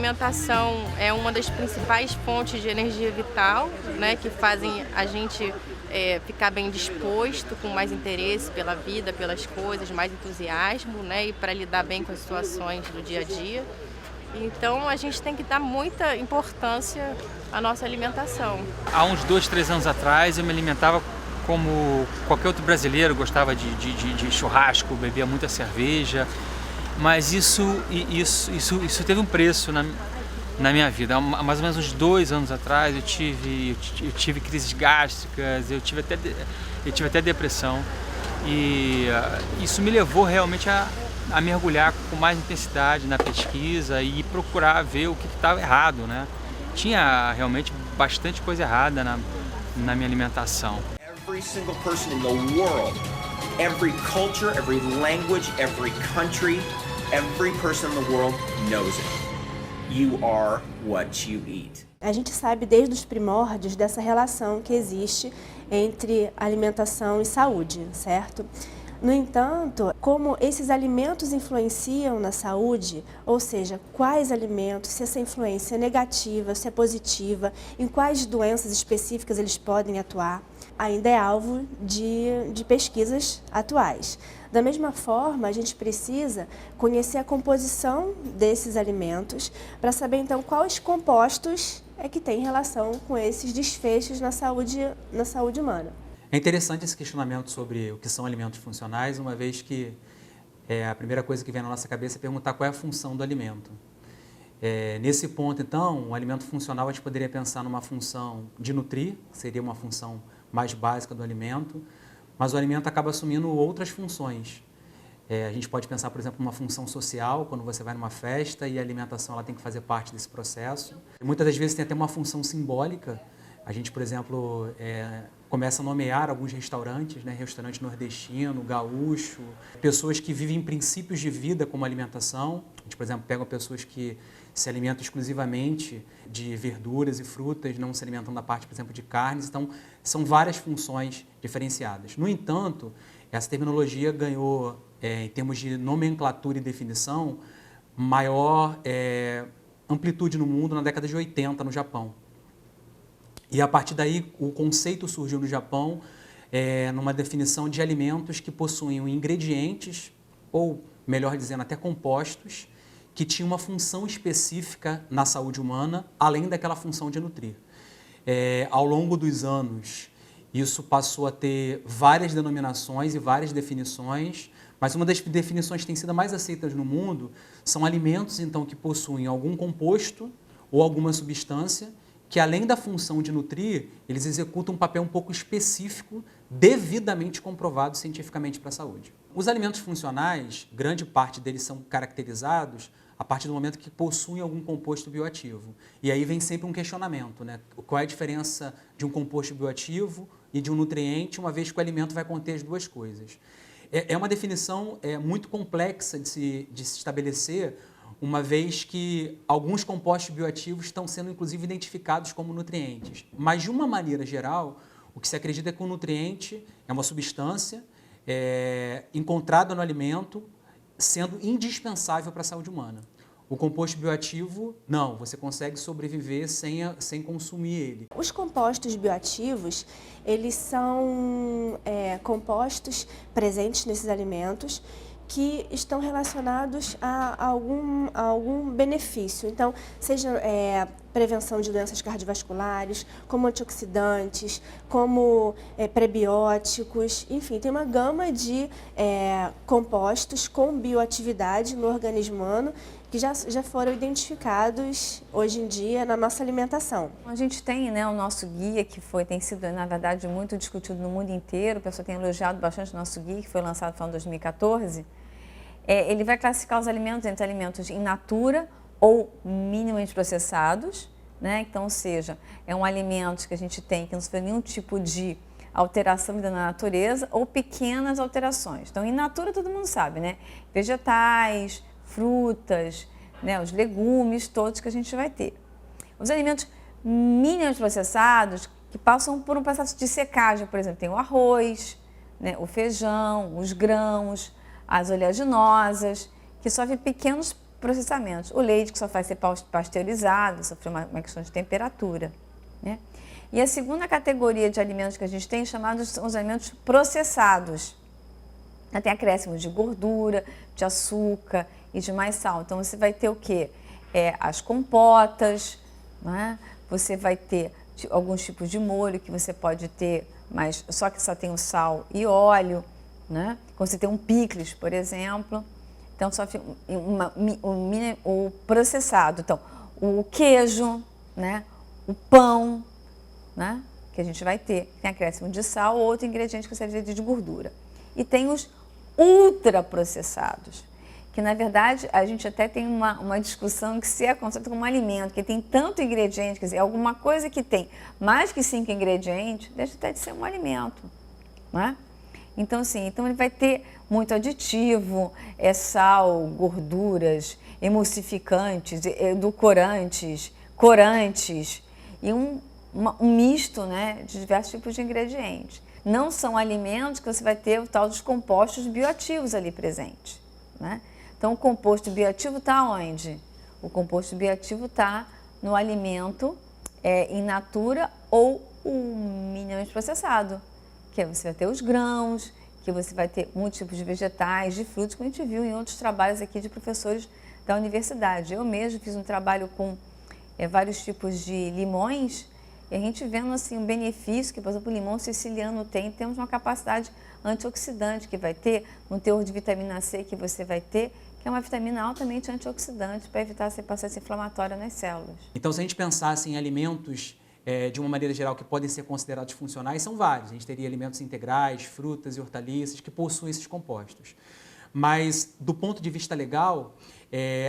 alimentação é uma das principais fontes de energia vital, né, que fazem a gente ficar bem disposto, com mais interesse pela vida, pelas coisas, mais entusiasmo, né, e para lidar bem com as situações do dia a dia. Então a gente tem que dar muita importância à nossa alimentação. Há uns 2, 3 anos atrás eu me alimentava como qualquer outro brasileiro, gostava de churrasco, bebia muita cerveja, mas isso teve um preço na minha vida. Há mais ou menos uns 2 anos atrás eu tive crises gástricas, eu tive até depressão, e isso me levou realmente a mergulhar com mais intensidade na pesquisa e procurar ver o que estava errado, né? Tinha realmente bastante coisa errada na minha alimentação. Every single person in the world, every culture, every language, every country, every person in the world knows it. You are what you eat. A gente sabe desde os primórdios dessa relação que existe entre alimentação e saúde, certo? No entanto, como esses alimentos influenciam na saúde, ou seja, quais alimentos, se essa influência é negativa, se é positiva, em quais doenças específicas eles podem atuar, ainda é alvo de pesquisas atuais. Da mesma forma, a gente precisa conhecer a composição desses alimentos para saber então quais compostos é que têm relação com esses desfechos na saúde humana. É interessante esse questionamento sobre o que são alimentos funcionais, uma vez que a primeira coisa que vem na nossa cabeça é perguntar qual é a função do alimento. Nesse ponto, então, o alimento funcional a gente poderia pensar numa função de nutrir, seria uma função mais básica do alimento, mas o alimento acaba assumindo outras funções. A gente pode pensar, por exemplo, numa função social, quando você vai numa festa e a alimentação ela tem que fazer parte desse processo. Muitas das vezes tem até uma função simbólica. A gente, por exemplo, começa a nomear alguns restaurantes, né? Restaurante nordestino, gaúcho, pessoas que vivem princípios de vida como alimentação. A gente, por exemplo, pega pessoas que se alimentam exclusivamente de verduras e frutas, não se alimentam da parte, por exemplo, de carnes. Então, são várias funções diferenciadas. No entanto, essa terminologia ganhou, em termos de nomenclatura e definição, maior amplitude no mundo na década de 80, no Japão. E a partir daí o conceito surgiu no Japão numa definição de alimentos que possuem ingredientes, ou melhor dizendo, até compostos, que tinham uma função específica na saúde humana, além daquela função de nutrir. Ao longo dos anos, isso passou a ter várias denominações e várias definições, mas uma das definições que tem sido mais aceitas no mundo são alimentos, então, que possuem algum composto ou alguma substância que, além da função de nutrir, eles executam um papel um pouco específico, devidamente comprovado cientificamente para a saúde. Os alimentos funcionais, grande parte deles são caracterizados a partir do momento que possuem algum composto bioativo. E aí vem sempre um questionamento, né? Qual é a diferença de um composto bioativo e de um nutriente, uma vez que o alimento vai conter as duas coisas? É uma definição muito complexa de se estabelecer, uma vez que alguns compostos bioativos estão sendo, inclusive, identificados como nutrientes. Mas, de uma maneira geral, o que se acredita é que o nutriente é uma substância encontrada no alimento, sendo indispensável para a saúde humana. O composto bioativo, não, você consegue sobreviver sem consumir ele. Os compostos bioativos, eles são compostos presentes nesses alimentos que estão relacionados a algum benefício. Então, seja prevenção de doenças cardiovasculares, como antioxidantes, como prebióticos, enfim, tem uma gama de compostos com bioatividade no organismo humano que já foram identificados hoje em dia na nossa alimentação. A gente tem, né, o nosso guia, que tem sido, na verdade, muito discutido no mundo inteiro. O pessoal tem elogiado bastante o nosso guia, que foi lançado no final de 2014. Ele vai classificar os alimentos entre alimentos in natura ou minimamente processados, né? Então, ou seja, é um alimento que a gente tem que não sofre nenhum tipo de alteração da natureza ou pequenas alterações. Então, in natura todo mundo sabe, né? Vegetais, frutas, né? Os legumes, todos que a gente vai ter. Os alimentos minimamente processados, que passam por um processo de secagem, por exemplo, tem o arroz, né? O feijão, os grãos, as oleaginosas, que sofrem pequenos processamentos. O leite, que só vai ser pasteurizado, sofre uma questão de temperatura, né? E a segunda categoria de alimentos que a gente tem chamados são os alimentos processados. Tem acréscimos de gordura, de açúcar e de mais sal. Então, você vai ter o quê? As compotas, né? Você vai ter alguns tipos de molho que você pode ter, mas só que só tem o sal e óleo, né? Quando você tem um picles, por exemplo. Então, só fica o processado. Então, o queijo, né? O pão, né? Que a gente vai ter. Tem acréscimo de sal ou outro ingrediente que você vai ter de gordura. E tem os ultraprocessados, que na verdade a gente até tem uma discussão que se é considerado como um alimento, que tem tanto ingrediente, quer dizer, alguma coisa que tem mais que 5 ingredientes, deixa até de ser um alimento, né? Então, assim, ele vai ter muito aditivo, sal, gorduras, emulsificantes, edulcorantes, corantes e um misto, né, de diversos tipos de ingredientes. Não são alimentos que você vai ter o tal dos compostos bioativos ali presentes, né? Então, o composto bioativo está onde? O composto bioativo está no alimento in natura ou o minimamente processado, que você vai ter os grãos, que você vai ter muitos tipos de vegetais, de frutos, como a gente viu em outros trabalhos aqui de professores da universidade. Eu mesmo fiz um trabalho com vários tipos de limões, e a gente vendo assim um benefício que, por exemplo, o limão siciliano tem, temos uma capacidade antioxidante que vai ter, um teor de vitamina C que você vai ter, que é uma vitamina altamente antioxidante para evitar esse processo inflamatório nas células. Então, se a gente pensasse em alimentos de uma maneira geral que podem ser considerados funcionais, são vários. A gente teria alimentos integrais, frutas e hortaliças que possuem esses compostos. Mas, do ponto de vista legal,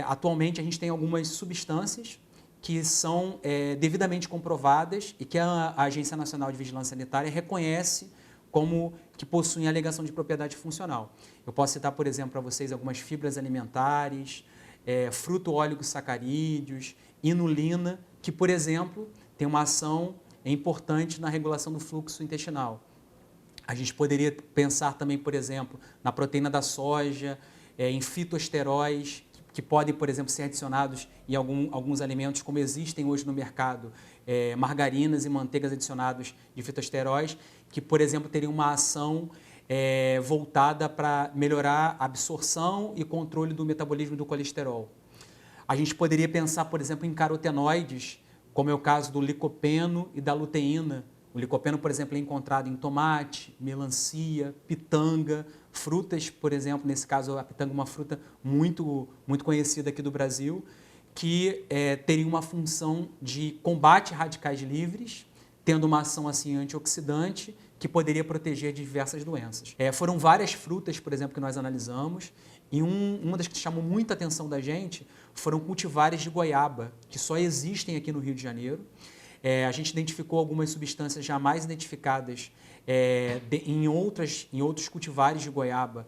atualmente a gente tem algumas substâncias que são devidamente comprovadas e que a Agência Nacional de Vigilância Sanitária reconhece como que possuem alegação de propriedade funcional. Eu posso citar, por exemplo, para vocês algumas fibras alimentares, fruto-óligo-sacarídeos, inulina, que, por exemplo, tem uma ação importante na regulação do fluxo intestinal. A gente poderia pensar também, por exemplo, na proteína da soja, em fitoesteróis, que podem, por exemplo, ser adicionados em alguns alimentos, como existem hoje no mercado, margarinas e manteigas adicionadas de fitoesteróis, que, por exemplo, teriam uma ação voltada para melhorar a absorção e controle do metabolismo do colesterol. A gente poderia pensar, por exemplo, em carotenoides, como é o caso do licopeno e da luteína. O licopeno, por exemplo, é encontrado em tomate, melancia, pitanga, frutas, por exemplo, nesse caso a pitanga é uma fruta muito conhecida aqui do Brasil, que teria uma função de combate a radicais livres, tendo uma ação assim antioxidante, que poderia proteger de diversas doenças. Foram várias frutas, por exemplo, que nós analisamos, e uma das que chamou muita atenção da gente foram cultivares de goiaba, que só existem aqui no Rio de Janeiro. A gente identificou algumas substâncias jamais identificadas em outros cultivares de goiaba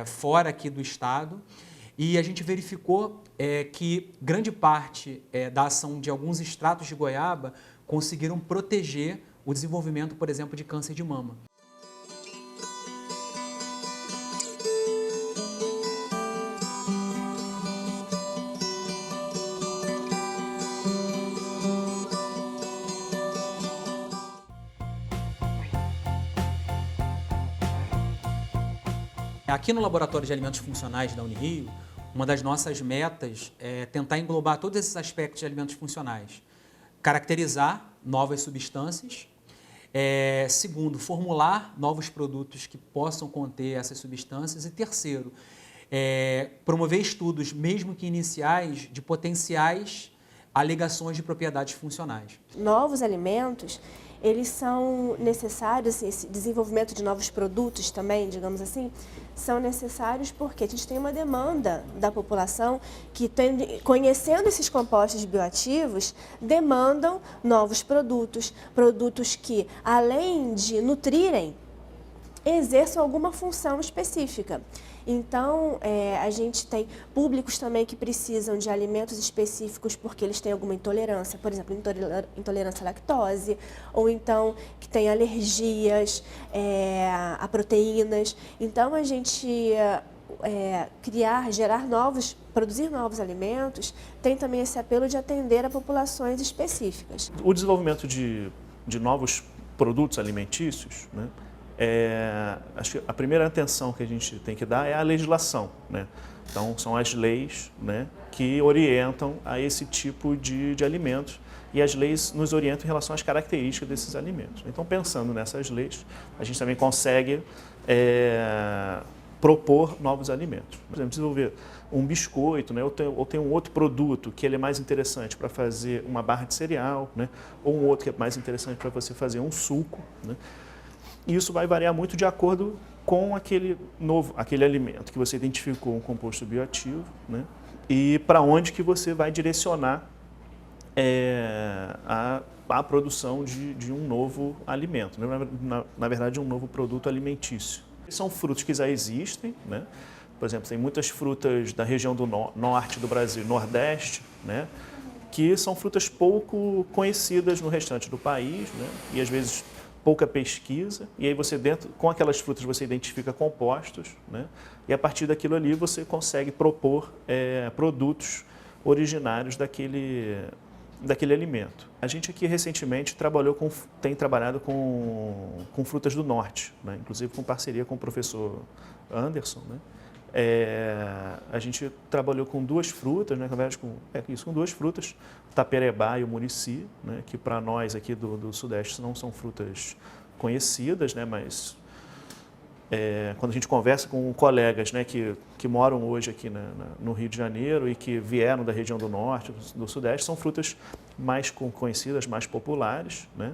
fora aqui do estado, e a gente verificou que grande parte da ação de alguns extratos de goiaba conseguiram proteger o desenvolvimento, por exemplo, de câncer de mama. Aqui no Laboratório de Alimentos Funcionais da Unirio, uma das nossas metas é tentar englobar todos esses aspectos de alimentos funcionais. Caracterizar novas substâncias. Segundo, formular novos produtos que possam conter essas substâncias. E terceiro, promover estudos, mesmo que iniciais, de potenciais alegações de propriedades funcionais. Novos alimentos, eles são necessários, esse desenvolvimento de novos produtos também, digamos assim, são necessários porque a gente tem uma demanda da população que, conhecendo esses compostos bioativos, demandam novos produtos, produtos que, além de nutrirem, exerçam alguma função específica. Então, a gente tem públicos também que precisam de alimentos específicos porque eles têm alguma intolerância, por exemplo, intolerância à lactose, ou então que tem alergias a proteínas. Então, produzir novos alimentos, tem também esse apelo de atender a populações específicas. O desenvolvimento de novos produtos alimentícios, né, acho que a primeira atenção que a gente tem que dar é a legislação, né? Então, são as leis, né, que orientam a esse tipo de alimentos, e as leis nos orientam em relação às características desses alimentos. Então, pensando nessas leis, a gente também consegue propor novos alimentos. Por exemplo, desenvolver um biscoito, né, ou tem um outro produto que ele é mais interessante para fazer uma barra de cereal, né, ou um outro que é mais interessante para você fazer um suco, né. E isso vai variar muito de acordo com aquele alimento que você identificou um composto bioativo, né, e para onde que você vai direcionar a produção de um novo alimento, né, na verdade um novo produto alimentício. São frutos que já existem, né? Por exemplo, tem muitas frutas da região do norte do Brasil, nordeste, né, que são frutas pouco conhecidas no restante do país, né, e às vezes pouca pesquisa, e aí você com aquelas frutas você identifica compostos, né, e a partir daquilo ali você consegue propor produtos originários daquele alimento. A gente aqui recentemente tem trabalhado com frutas do norte, né, inclusive com parceria com o professor Anderson, né. A gente trabalhou com duas frutas, né, com duas frutas, o taperebá e o murici, né, que para nós aqui do Sudeste não são frutas conhecidas, né, mas quando a gente conversa com colegas, né, que moram hoje aqui no Rio de Janeiro e que vieram da região do Norte, do Sudeste, são frutas mais conhecidas, mais populares, né,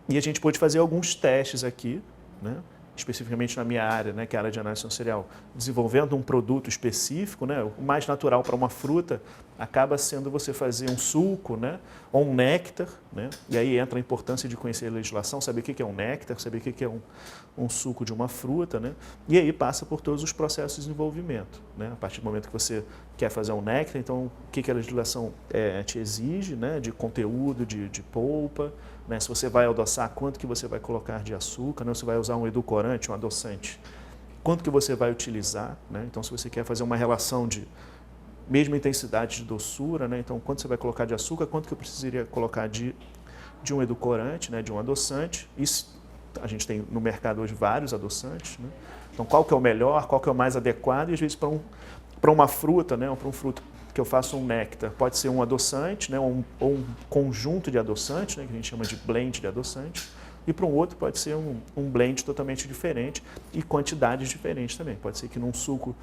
e a gente pôde fazer alguns testes aqui, né, especificamente na minha área, né, que é a área de análise sensorial, desenvolvendo um produto específico, né, o mais natural para uma fruta acaba sendo você fazer um suco, né, ou um néctar, né, e aí entra a importância de conhecer a legislação, saber o que é um néctar, saber o que é um suco de uma fruta, né, e aí passa por todos os processos de desenvolvimento, né, a partir do momento que você quer fazer um néctar, então o que a legislação te exige, né, de conteúdo, de polpa, né, se você vai adoçar, quanto que você vai colocar de açúcar, né, se você vai usar um edulcorante, um adoçante, quanto que você vai utilizar, né, então se você quer fazer uma relação de mesma intensidade de doçura, né, então quanto você vai colocar de açúcar, quanto que eu precisaria colocar de um edulcorante, né, de um adoçante. Isso, a gente tem no mercado hoje vários adoçantes, né, então qual que é o melhor, qual que é o mais adequado, e às vezes para uma fruta, né, ou para um fruto que eu faço um néctar, pode ser um adoçante, né, ou um conjunto de adoçantes, né, que a gente chama de blend de adoçante, e para um outro pode ser um blend totalmente diferente e quantidades diferentes também. Pode ser que num suco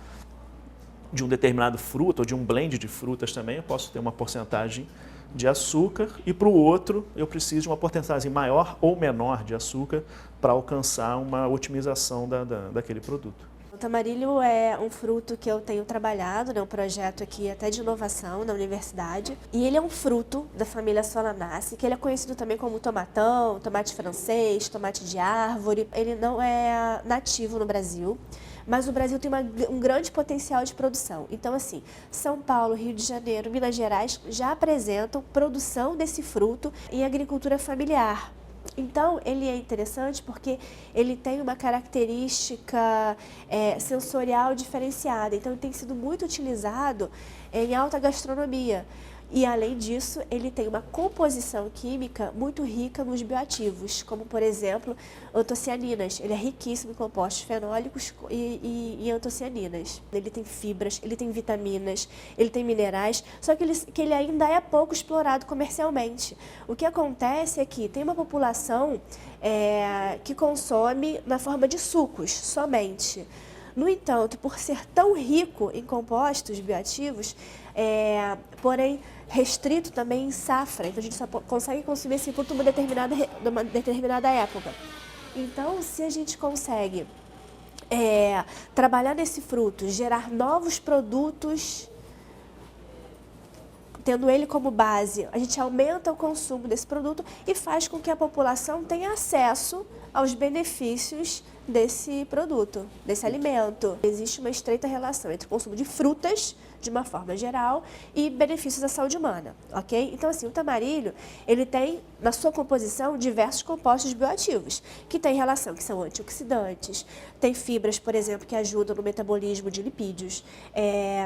de um determinado fruto ou de um blend de frutas também eu posso ter uma porcentagem de açúcar, e para o outro eu preciso de uma porcentagem maior ou menor de açúcar para alcançar uma otimização daquele produto. O tamarilho é um fruto que eu tenho trabalhado, né, um projeto aqui até de inovação na universidade. E ele é um fruto da família Solanaceae, que ele é conhecido também como tomatão, tomate francês, tomate de árvore. Ele não é nativo no Brasil, mas o Brasil tem um grande potencial de produção. Então, assim, São Paulo, Rio de Janeiro, Minas Gerais já apresentam produção desse fruto em agricultura familiar. Então, ele é interessante porque ele tem uma característica sensorial diferenciada. Então, ele tem sido muito utilizado em alta gastronomia. E, além disso, ele tem uma composição química muito rica nos bioativos, como, por exemplo, antocianinas. Ele é riquíssimo em compostos fenólicos e antocianinas. Ele tem fibras, ele tem vitaminas, ele tem minerais, só que ele ainda é pouco explorado comercialmente. O que acontece é que tem uma população que consome na forma de sucos somente. No entanto, por ser tão rico em compostos bioativos, porém restrito também em safra, então a gente só consegue consumir esse fruto numa determinada época. Então, se a gente consegue trabalhar nesse fruto, gerar novos produtos, tendo ele como base, a gente aumenta o consumo desse produto e faz com que a população tenha acesso aos benefícios desse produto, desse alimento. Existe uma estreita relação entre o consumo de frutas, de uma forma geral, e benefícios à saúde humana, ok? Então, assim, o tamarilho, ele tem, na sua composição, diversos compostos bioativos, que têm relação, que são antioxidantes, tem fibras, por exemplo, que ajudam no metabolismo de lipídios,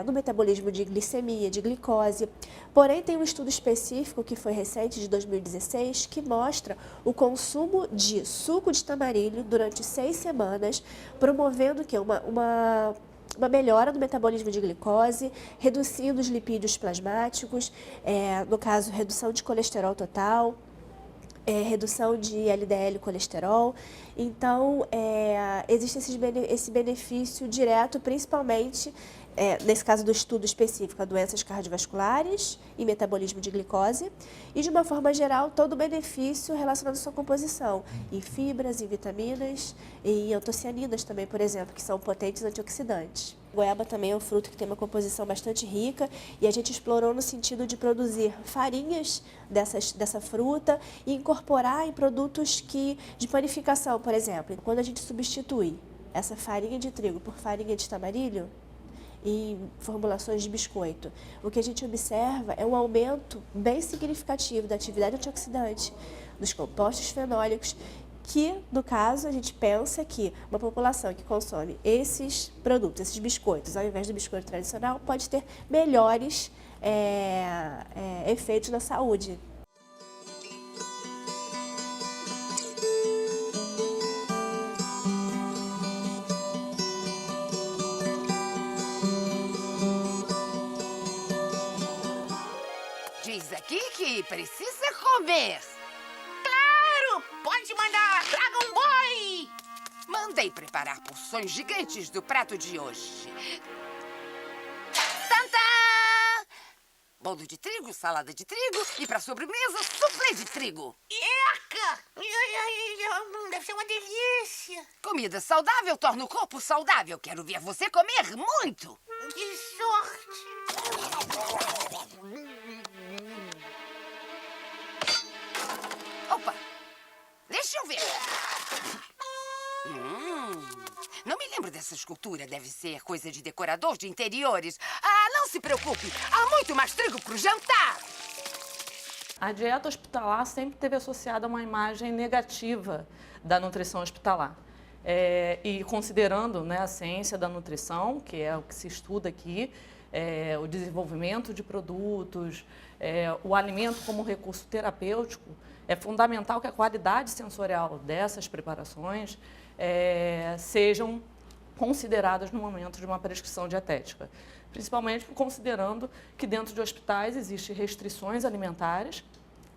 no metabolismo de glicemia, de glicose. Porém, tem um estudo específico, que foi recente, de 2016, que mostra o consumo de suco de tamarilho durante 6 semanas, promovendo que uma melhora no metabolismo de glicose, reduzindo os lipídios plasmáticos, no caso, redução de colesterol total, redução de LDL colesterol. Então, existe esse benefício direto, principalmente, nesse caso do estudo específico, a doenças cardiovasculares e metabolismo de glicose, e de uma forma geral, todo o benefício relacionado à sua composição, em fibras, em vitaminas e em antocianinas também, por exemplo, que são potentes antioxidantes. Goiaba também é um fruto que tem uma composição bastante rica e a gente explorou no sentido de produzir farinhas dessa fruta e incorporar em produtos de panificação, por exemplo. Quando a gente substitui essa farinha de trigo por farinha de tamarilho, em formulações de biscoito, o que a gente observa é um aumento bem significativo da atividade antioxidante, dos compostos fenólicos, que, no caso, a gente pensa que uma população que consome esses produtos, esses biscoitos, ao invés do biscoito tradicional, pode ter melhores efeitos na saúde. Diz aqui que precisa comer. Claro! Pode mandar Dragon Boy! Mandei preparar porções gigantes do prato de hoje. Tantã! Bolo de trigo, salada de trigo e, para sobremesa, soufflé de trigo. Eca! Deve ser uma delícia! Comida saudável torna o corpo saudável. Quero ver você comer muito! Que sorte! Opa! Deixa eu ver. Não me lembro dessa escultura. Deve ser coisa de decorador de interiores. Ah, não se preocupe. Há muito mais trigo pro jantar. A dieta hospitalar sempre esteve associada a uma imagem negativa da nutrição hospitalar. E considerando, né, a ciência da nutrição, que é o que se estuda aqui, o desenvolvimento de produtos, o alimento como recurso terapêutico, é fundamental que a qualidade sensorial dessas preparações sejam consideradas no momento de uma prescrição dietética. Principalmente considerando que dentro de hospitais existem restrições alimentares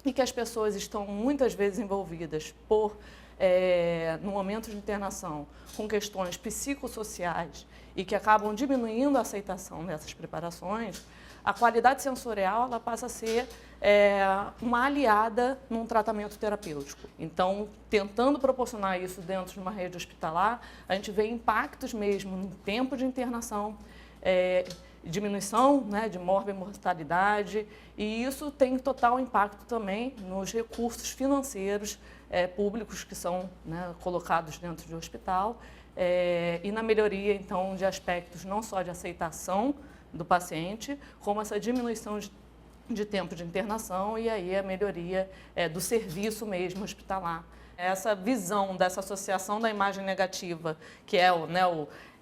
e que as pessoas estão muitas vezes envolvidas no momento de internação, com questões psicossociais e que acabam diminuindo a aceitação dessas preparações, a qualidade sensorial ela passa a ser uma aliada num tratamento terapêutico. Então, tentando proporcionar isso dentro de uma rede hospitalar, a gente vê impactos mesmo no tempo de internação, diminuição, né, de mortalidade, e isso tem total impacto também nos recursos financeiros públicos que são, né, colocados dentro do hospital, e na melhoria, então, de aspectos não só de aceitação do paciente, como essa diminuição de tempo de internação e aí a melhoria do serviço mesmo hospitalar. Essa visão dessa associação da imagem negativa, que é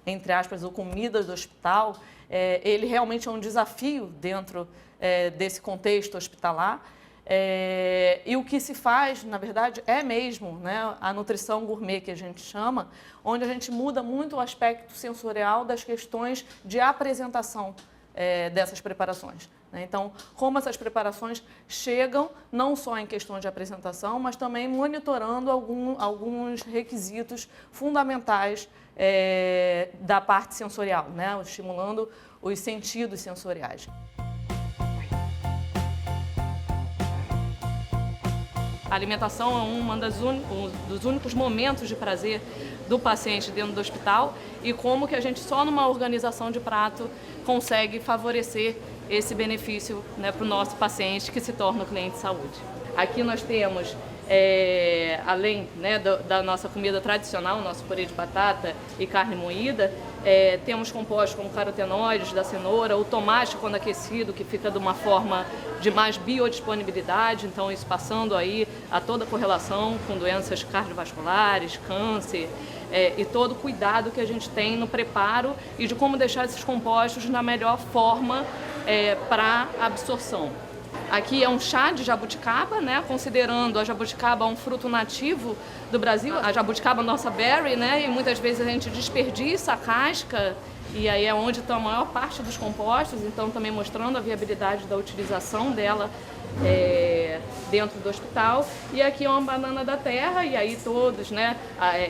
entre aspas, o comida do hospital, ele realmente é um desafio dentro desse contexto hospitalar. E o que se faz, na verdade, é mesmo, né, a nutrição gourmet que a gente chama, onde a gente muda muito o aspecto sensorial das questões de apresentação dessas preparações. Né? Então, como essas preparações chegam não só em questão de apresentação, mas também monitorando alguns requisitos fundamentais da parte sensorial, né? Estimulando os sentidos sensoriais. A alimentação é um dos únicos momentos de prazer do paciente dentro do hospital e como que a gente só numa organização de prato consegue favorecer esse benefício, né, para o nosso paciente que se torna o cliente de saúde. Aqui nós temos além, né, da nossa comida tradicional, nosso purê de batata e carne moída, temos compostos como carotenoides da cenoura, o tomate quando aquecido, que fica de uma forma de mais biodisponibilidade, então isso passando aí a toda correlação com doenças cardiovasculares, câncer, e todo o cuidado que a gente tem no preparo e de como deixar esses compostos na melhor forma para absorção. Aqui é um chá de jabuticaba, né? Considerando a jabuticaba um fruto nativo do Brasil, a jabuticaba nossa berry, né? E muitas vezes a gente desperdiça a casca e aí é onde está a maior parte dos compostos, então também mostrando a viabilidade da utilização dela dentro do hospital. E aqui é uma banana da terra, e aí todos, né?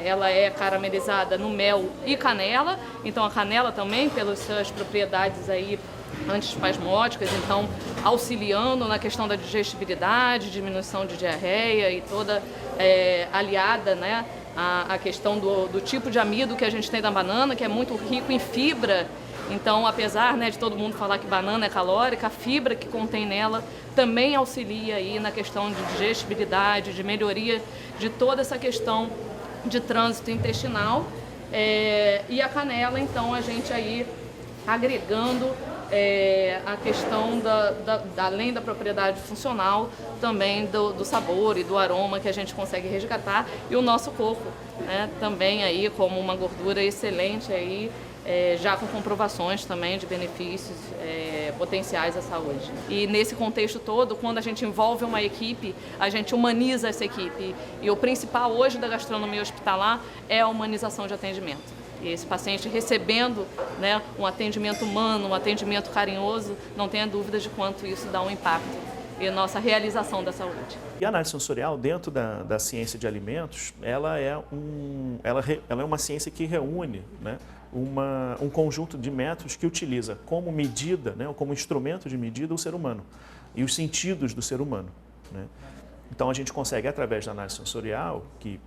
Ela é caramelizada no mel e canela, então a canela também, pelas suas propriedades aí antiespasmódicas, então auxiliando na questão da digestibilidade, diminuição de diarreia e toda aliada, né, à questão do tipo de amido que a gente tem da banana, que é muito rico em fibra. Então, apesar, né, de todo mundo falar que banana é calórica, a fibra que contém nela também auxilia aí na questão de digestibilidade, de melhoria de toda essa questão de trânsito intestinal. E a canela, então, a gente aí agregando a questão além da propriedade funcional, também do sabor e do aroma que a gente consegue resgatar, e o nosso coco, né, também aí como uma gordura excelente aí, já com comprovações também de benefícios potenciais à saúde. E nesse contexto todo, quando a gente envolve uma equipe, a gente humaniza essa equipe, e o principal hoje da gastronomia hospitalar é a humanização de atendimento. E esse paciente recebendo, né, um atendimento humano, um atendimento carinhoso, não tenha dúvida de quanto isso dá um impacto e a nossa realização da saúde. E a análise sensorial, dentro da ciência de alimentos, ela é uma ciência que reúne, né, um conjunto de métodos que utiliza como medida, né, ou como instrumento de medida, o ser humano e os sentidos do ser humano, né? Então a gente consegue, através da análise sensorial, que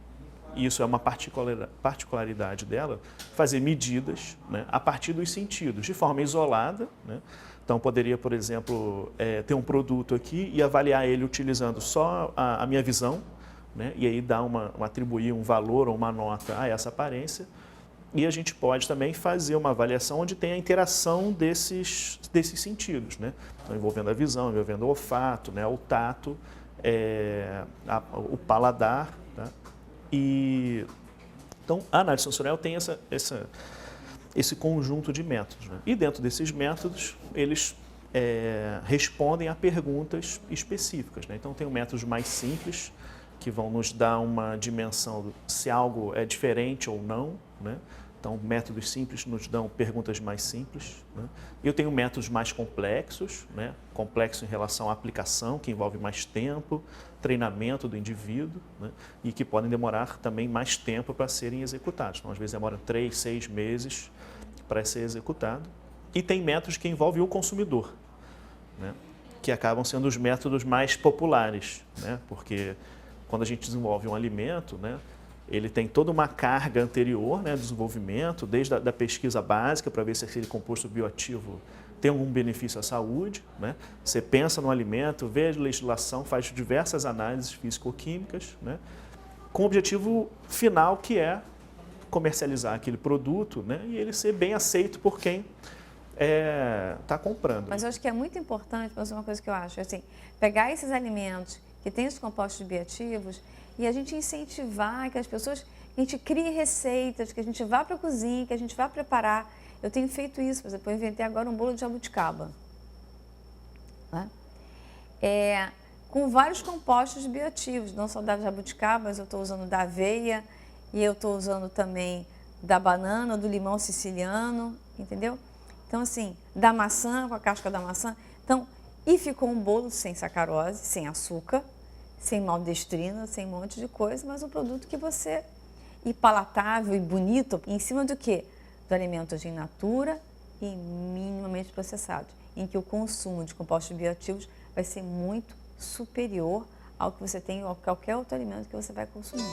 isso é uma particularidade dela, fazer medidas, né, a partir dos sentidos, de forma isolada, né? Então, poderia, por exemplo, ter um produto aqui e avaliar ele utilizando só a minha visão, né? E aí atribuir um valor ou uma nota a essa aparência. E a gente pode também fazer uma avaliação onde tem a interação desses sentidos, né? Então, envolvendo a visão, envolvendo o olfato, né, o tato, o paladar, tá? Então, a análise sensorial tem esse conjunto de métodos, né? E dentro desses métodos, eles respondem a perguntas específicas, né? Então, tem métodos mais simples, que vão nos dar uma dimensão se algo é diferente ou não, né? Então, métodos simples nos dão perguntas mais simples, né? E eu tenho métodos mais complexos, né? Complexo em relação à aplicação, que envolve mais tempo, treinamento do indivíduo, né? E que podem demorar também mais tempo para serem executados. Então, às vezes demora 3, 6 meses para ser executado. E tem métodos que envolvem o consumidor, né? Que acabam sendo os métodos mais populares, né? Porque quando a gente desenvolve um alimento, né, ele tem toda uma carga anterior, né, de desenvolvimento, desde a pesquisa básica para ver se aquele composto bioativo tem algum benefício à saúde, né? Você pensa no alimento, vê a legislação, faz diversas análises físico-químicas, né, com o objetivo final que é comercializar aquele produto, né, e ele ser bem aceito por quem está comprando. Mas eu acho que é muito importante, mas uma coisa que eu acho, assim, pegar esses alimentos que têm os compostos bioativos e a gente incentivar que as pessoas, que a gente crie receitas, que a gente vá para a cozinha, que a gente vá preparar. Eu tenho feito isso, por exemplo, eu inventei agora um bolo de jabuticaba, né? Com vários compostos bioativos, não só da jabuticaba, mas eu estou usando da aveia e eu estou usando também da banana, do limão siciliano, entendeu? Então, assim, da maçã, com a casca da maçã. Então, e ficou um bolo sem sacarose, sem açúcar, sem maldestrina, sem um monte de coisa, mas um produto que você... E palatável e bonito, em cima do quê? Do alimento in natura e minimamente processado, em que o consumo de compostos bioativos vai ser muito superior ao que você tem ou qualquer outro alimento que você vai consumir.